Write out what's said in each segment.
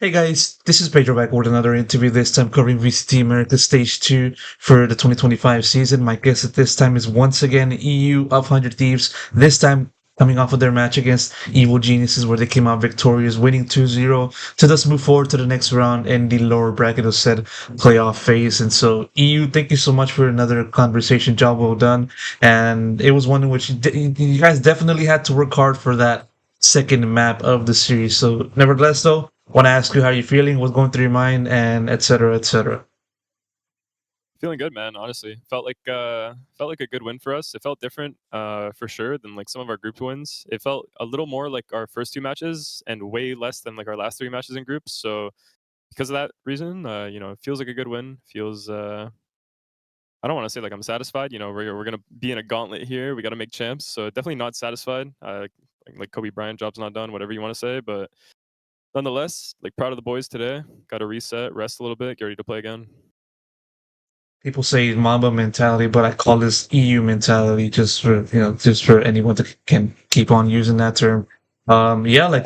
Hey guys, this is Pedro back with another interview, this time covering VCT Americas Stage 2 for the 2025 season. My guest at this time is once again eeiu of 100 Thieves, this time coming off of their match against Evil Geniuses where they came out victorious, winning 2-0 to thus move forward to the next round in the lower bracket of said playoff phase. And so, eeiu, thank you so much for another conversation. Job well done. And it was one in which you guys definitely had to work hard for that second map of the series. So, nevertheless, though, want to ask you how you're feeling, what's going through your mind, and etc. etc. Feeling good, man. Honestly, felt like a good win for us. It felt different, for sure, than like some of our group wins. It felt a little more like our first two matches, and way less than like our last three matches in groups. So because of that reason, it feels like a good win. Feels I don't want to say like I'm satisfied. We're gonna be in a gauntlet here. We got to make champs. So definitely not satisfied. Like Kobe Bryant, job's not done. Whatever you want to say, but nonetheless, like proud of the boys today. Got to reset, rest a little bit, get ready to play again. People say Mamba mentality, but I call this EU mentality just for just for anyone that can keep on using that term. Yeah, like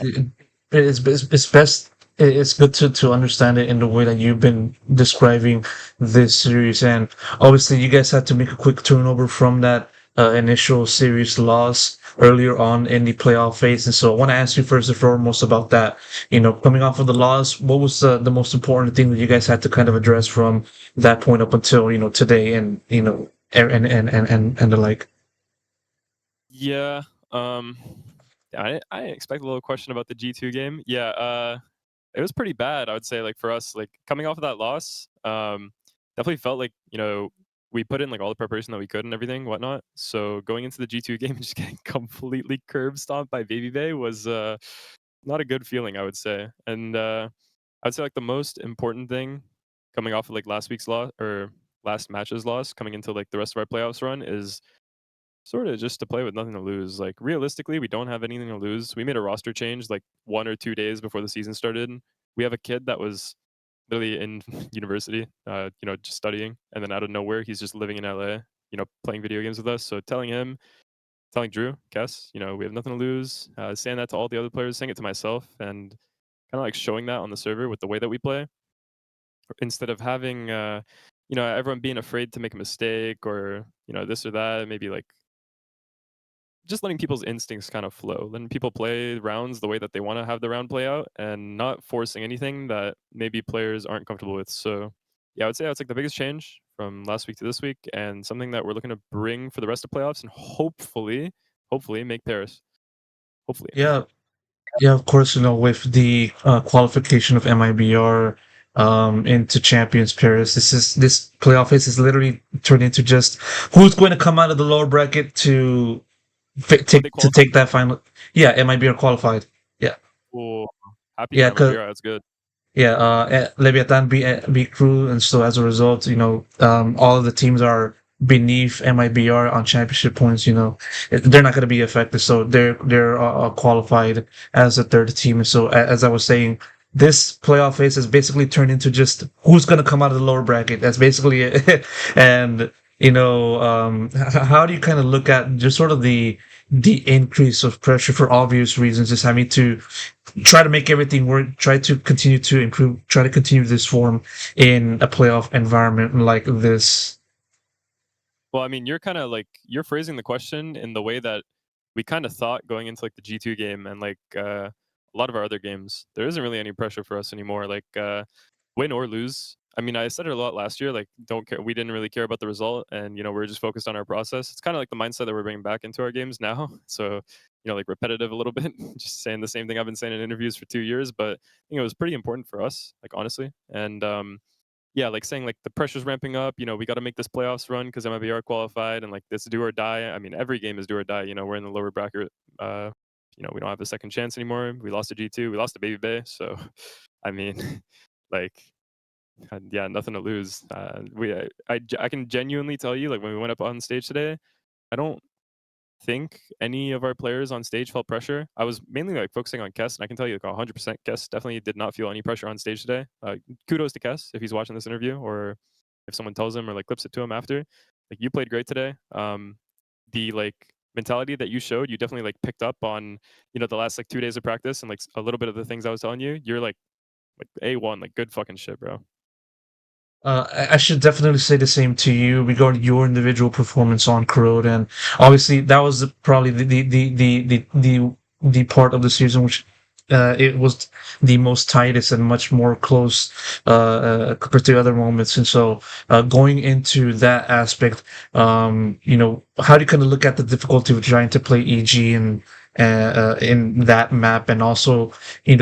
it's best. It's good to understand it in the way that you've been describing this series, and obviously you guys had to make a quick turnover from that initial series loss earlier on in the playoff phase, and so I want to ask you first and foremost about that. Coming off of the loss, what was the most important thing that you guys had to kind of address from that point up until today, and and the like. Yeah. Um, I didn't expect a little question about the G2 game. Yeah. It was pretty bad. I would say, like for us, like coming off of that loss, definitely felt like we put in like all the preparation that we could and everything, whatnot. So going into the G2 game and just getting completely curb stomped by Baby Bay was not a good feeling, I would say. And I'd say like the most important thing coming off of like last week's loss or last match's loss, coming into like the rest of our playoffs run is sort of just to play with nothing to lose. Like realistically, we don't have anything to lose. We made a roster change like 1 or 2 days before the season started. We have a kid that was literally in university, just studying, and then out of nowhere, he's just living in LA, playing video games with us. So telling Drew, Kess, we have nothing to lose. Saying that to all the other players, saying it to myself, and kind of like showing that on the server with the way that we play, instead of having everyone being afraid to make a mistake or this or that, maybe like just letting people's instincts kind of flow, letting people play rounds the way that they want to have the round play out, and not forcing anything that maybe players aren't comfortable with. So, yeah, I would say that's like the biggest change from last week to this week, and something that we're looking to bring for the rest of playoffs, and hopefully make Paris. Hopefully. Yeah, yeah, of course. With the qualification of MIBR into Champions Paris, this playoff phase is literally turned into just who's going to come out of the lower bracket to Oh, they qualified. take that final. Yeah, MIBR qualified. Yeah, Oh, happy yeah, for because MIBR. That's good. yeah, Leviathan beat Crew, and so as a result, all of the teams are beneath MIBR on championship points. They're not going to be affected, so they're qualified as a third team. And so, as I was saying, this playoff phase has basically turned into just who's going to come out of the lower bracket. That's basically it. And how do you kind of look at just sort of the increase of pressure for obvious reasons, just having to try to make everything work, try to continue to improve, try to continue this form in a playoff environment like this. Well, I mean, you're kind of like you're phrasing the question in the way that we kind of thought going into like the G2 game and like a lot of our other games. There isn't really any pressure for us anymore. Like win or lose. I mean, I said it a lot last year. Like, don't care. We didn't really care about the result, and we're just focused on our process. It's kind of like the mindset that we're bringing back into our games now. So, like repetitive a little bit, just saying the same thing I've been saying in interviews for 2 years. But it was pretty important for us, like honestly. And yeah, like saying like the pressure's ramping up. We got to make this playoffs run because MIBR qualified, and like this do or die. I mean, every game is do or die. We're in the lower bracket. We don't have a second chance anymore. We lost to G2. We lost to Baby Bay. So, I mean, like, yeah, nothing to lose. I can genuinely tell you, like when we went up on stage today, I don't think any of our players on stage felt pressure. I was mainly like focusing on Kess, and I can tell you, like 100%, Kess definitely did not feel any pressure on stage today. Kudos to Kess if he's watching this interview, or if someone tells him or like clips it to him after. Like you played great today. The like mentality that you showed, you definitely like picked up on, the last like 2 days of practice and like a little bit of the things I was telling you. You're like like A1, like good fucking shit, bro. I should definitely say the same to you regarding your individual performance on Corrode, and obviously that was probably the part of the season which it was the most tightest and much more close compared to other moments. And so going into that aspect, how do you kind of look at the difficulty of trying to play EG and in that map, and also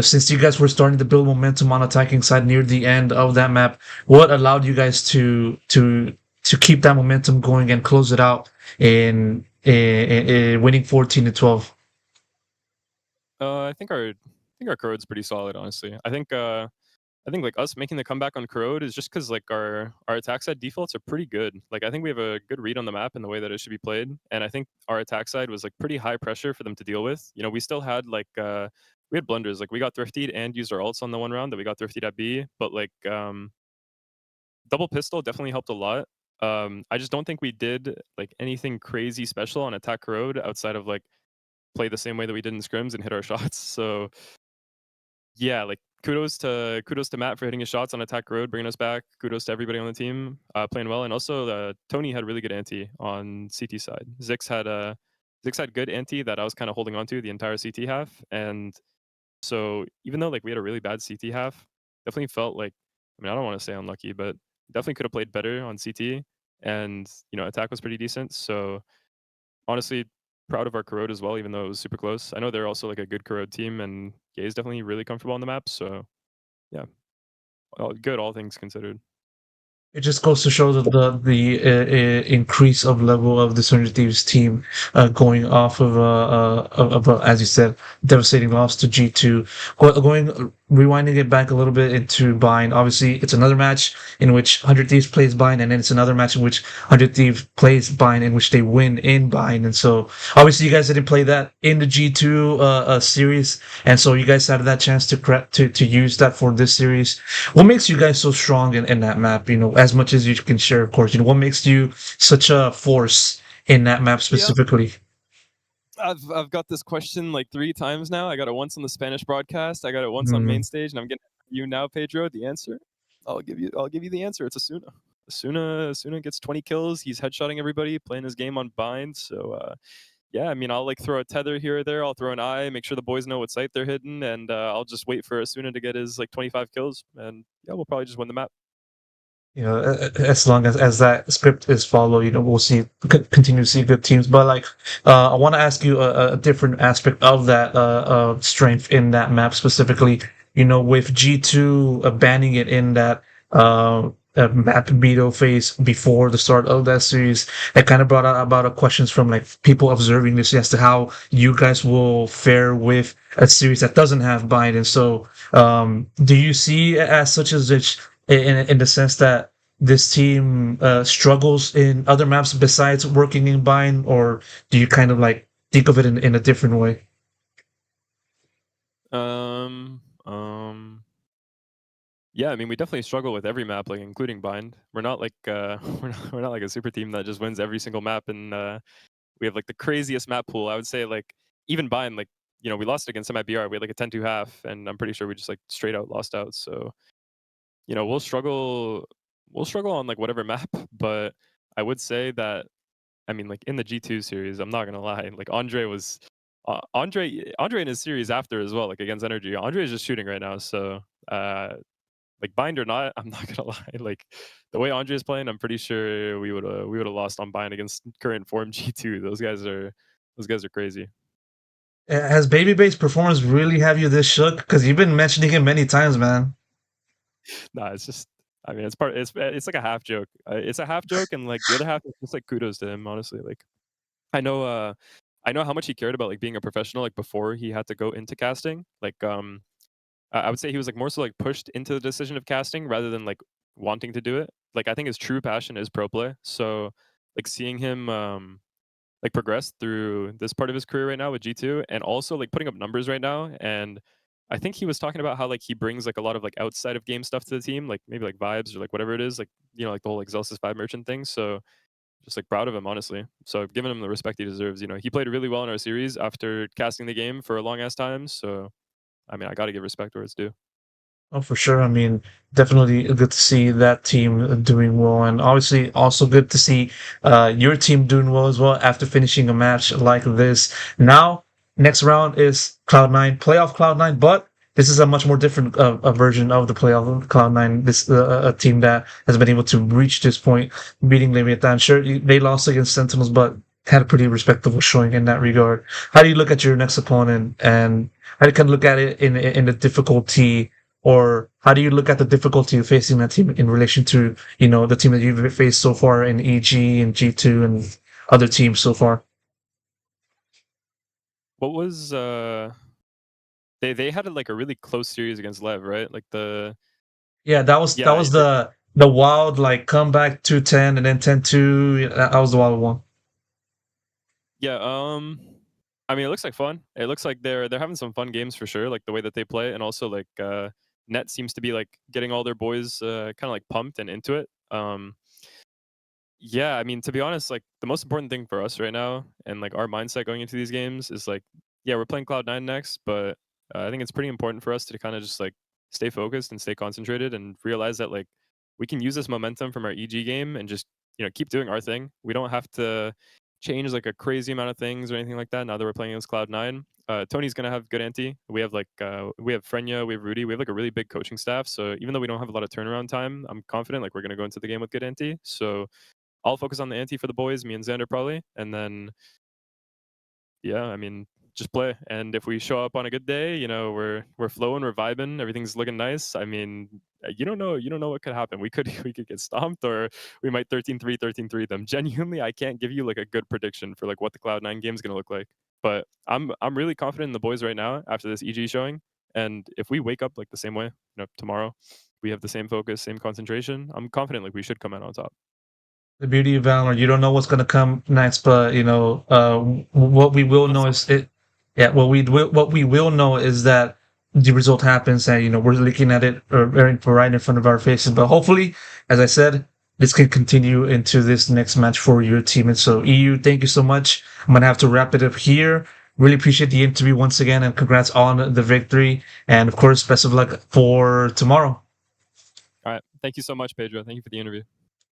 since you guys were starting to build momentum on attacking side near the end of that map, what allowed you guys to keep that momentum going and close it out in winning 14-12? I think our Corrode's pretty solid, honestly. I think like us making the comeback on Corrode is just because like our attack side defaults are pretty good. Like I think we have a good read on the map and the way that it should be played. And I think our attack side was like pretty high pressure for them to deal with. We still had like we had blunders. Like we got thriftied and used our ults on the one round that we got thriftied at B. But like double pistol definitely helped a lot. I just don't think we did like anything crazy special on attack Corrode outside of like play the same way that we did in scrims and hit our shots. So yeah, like kudos to Matt for hitting his shots on attack road, bringing us back. Kudos to everybody on the team playing well, and also Tony had really good anti on CT side. Zix had good anti that I was kind of holding on to the entire CT half, and so even though like we had a really bad CT half, definitely felt like, I mean, I don't want to say unlucky, but definitely could have played better on CT, and attack was pretty decent. So honestly, proud of our Corrode as well, even though it was super close. I know they're also like a good Corrode team, and Gay is definitely really comfortable on the map. So yeah, good, all things considered. It just goes to show that the increase of level of the Stranger Thieves team going off of as you said, devastating loss to G2. Rewinding it back a little bit into Bind. Obviously, it's another match in which 100 Thieves plays Bind, and then it's another match in which 100 Thieves plays Bind, in which they win in Bind. And so, obviously, you guys didn't play that in the G2 series, and so you guys had that chance to use that for this series. What makes you guys so strong in that map? As much as you can share, of course. What makes you such a force in that map Yep. specifically? I've got this question like 3 times now. I got it once on the Spanish broadcast. I got it once on Mm. main stage, and I'm getting you now, Pedro. The answer, I'll give you the answer. It's Asuna. Asuna gets 20 kills. He's headshotting everybody, playing his game on bind. So yeah, I mean, I'll like throw a tether here or there. I'll throw an eye, make sure the boys know what site they're hitting, and I'll just wait for Asuna to get his like 25 kills, and yeah, we'll probably just win the map. As long as that script is followed, we'll continue to see good teams. But like, I want to ask you a different aspect of that strength in that map specifically. With G2 banning it in that map veto phase before the start of that series, it kind of brought out about questions from like people observing this as to how you guys will fare with a series that doesn't have bind. And so, do you see it as such as it's in the sense that this team struggles in other maps besides working in bind, or do you kind of like think of it in a different way? Um, um, yeah, I mean, we definitely struggle with every map, like including bind. We're not like we're not like a super team that just wins every single map, and we have like the craziest map pool. I would say like even bind, like we lost against them at BR. We had like a 10-2 half, and I'm pretty sure we just like straight out lost out. So we'll struggle on like whatever map, but I would say that, I mean, like in the G2 series, I'm not gonna lie, like Andre in his series after as well, like against Energy, Andre is just shooting right now. So like bind or not, I'm not gonna lie, like the way Andre is playing, I'm pretty sure we would have lost on bind against current form G2. Those guys are crazy. Has Babyface performance really have you this shook? Because you've been mentioning him many times, man. Nah, it's just, I mean, it's like a half joke. It's a half joke, and like the other half is just like kudos to him, honestly. Like I know I know how much he cared about like being a professional like before he had to go into casting. Like I would say he was like more so like pushed into the decision of casting rather than like wanting to do it. Like I think his true passion is pro play. So like seeing him like progress through this part of his career right now with G2, and also like putting up numbers right now, and I think he was talking about how like he brings like a lot of like outside of game stuff to the team, like maybe like vibes or like whatever it is, like like the whole like Zelsis 5 merchant thing. So just like proud of him, honestly. So I've given him the respect he deserves. He played really well in our series after casting the game for a long ass time. So I mean, I got to give respect where it's due. Oh, for sure. I mean, definitely good to see that team doing well, and obviously also good to see your team doing well as well after finishing a match like this. Now, next round is Cloud9, playoff Cloud9, but this is a much more different a version of the playoff of Cloud9. This a team that has been able to reach this point, beating Leviathan. Sure, they lost against Sentinels, but had a pretty respectable showing in that regard. How do you look at your next opponent, and how do you kind of look at it in the difficulty? Or how do you look at the difficulty of facing that team in relation to, the team that you've faced so far in EG and G2 and other teams so far? What was they had like a really close series against Lev, right? Like the Yeah, that was yeah the wild like comeback 2-10 and then 10-2. That was the wild one. yeah. I mean, it looks like fun. It looks like they're having some fun games for sure. Like the way that they play, and also like Net seems to be like getting all their boys kind of like pumped and into it. Yeah, I mean, to be honest, like the most important thing for us right now and like our mindset going into these games is like, yeah, we're playing Cloud9 next, but I think it's pretty important for us to kind of just like stay focused and stay concentrated and realize that like we can use this momentum from our EG game and just, keep doing our thing. We don't have to change like a crazy amount of things or anything like that now that we're playing against Cloud9. Tony's gonna have good ante. We have like we have Frenya, we have Rudy, we have like a really big coaching staff. So even though we don't have a lot of turnaround time, I'm confident like we're gonna go into the game with good ante. So I'll focus on the ante for the boys, me and Xander probably, and then yeah, I mean, just play. And if we show up on a good day, we're flowing, we're vibing, everything's looking nice. I mean, you don't know what could happen. We could we could get stomped, or we might 13-3, 13-3 them. Genuinely, I can't give you like a good prediction for like what the Cloud9 game is gonna look like. But I'm really confident in the boys right now after this EG showing. And if we wake up like the same way, tomorrow, we have the same focus, same concentration. I'm confident like we should come out on top. The beauty of Valor, you don't know what's going to come next, but what we will That's know so is true. it. Yeah, what we will know is that the result happens, and we're looking at it right in front of our faces. But hopefully, as I said, this can continue into this next match for your team. And so, EU, thank you so much. I'm gonna have to wrap it up here. Really appreciate the interview once again, and congrats on the victory. And of course, best of luck for tomorrow. All right. Thank you so much, Pedro. Thank you for the interview.